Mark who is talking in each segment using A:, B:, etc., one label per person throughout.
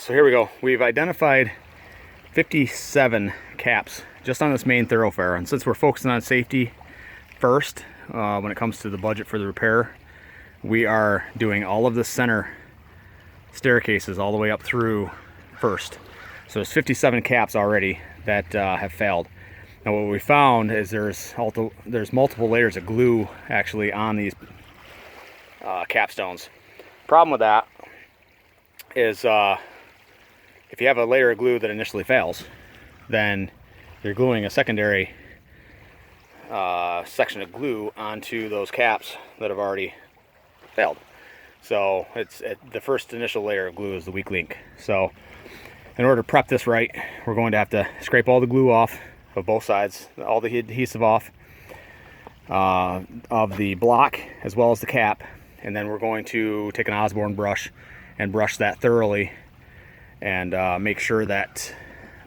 A: right, so here we go. We've identified 57 caps just on this main thoroughfare, and since we're focusing on safety first when it comes to the budget for the repair, we are doing all of the center staircases all the way up through first. So there's 57 caps already that have failed. Now what we found is there's multiple layers of glue actually on these capstones. Problem with that is if you have a layer of glue that initially fails, then you're gluing a secondary section of glue onto those caps that have already failed. So the first initial layer of glue is the weak link. So in order to prep this right, we're going to have to scrape all the glue off of both sides, all the adhesive off of the block as well as the cap, and then we're going to take an Osborne brush and brush that thoroughly and make sure that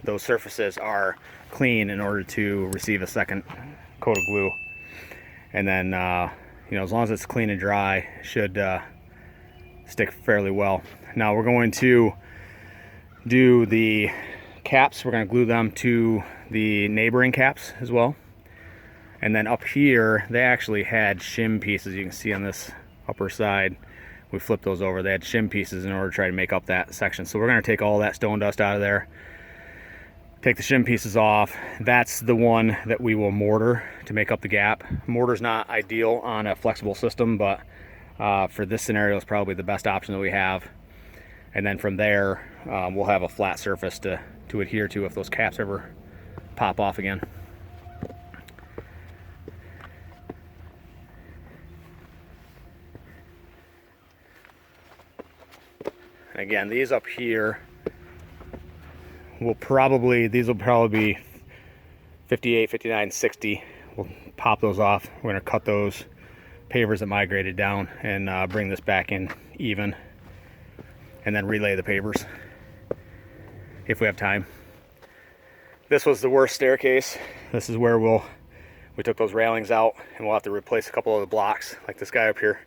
A: those surfaces are clean in order to receive a second coat of glue. And then you know, as long as it's clean and dry, it should stick fairly well. Now we're going to do the caps. We're going to glue them to the neighboring caps as well. And then up here, they actually had shim pieces. You can see on this upper side, we flipped those over. They had shim pieces in order to try to make up that section. So we're going to take all that stone dust out of there, take the shim pieces off. That's the one that we will mortar to make up the gap. Mortar's not ideal on a flexible system, but for this scenario, it's probably the best option that we have. And then from there, we'll have a flat surface to adhere to if those caps ever pop off again. And again, these up here will probably be 58, 59, 60. We'll pop those off. We're going to cut those pavers that migrated down and bring this back in even, and then relay the pavers if we have time. This was the worst staircase. This is where we took those railings out, and we'll have to replace a couple of the blocks like this guy up here.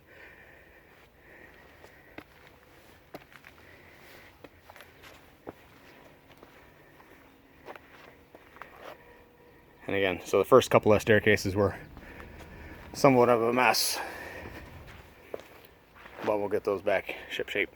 A: And again, so the first couple of staircases were somewhat of a mess, but we'll get those back ship shape.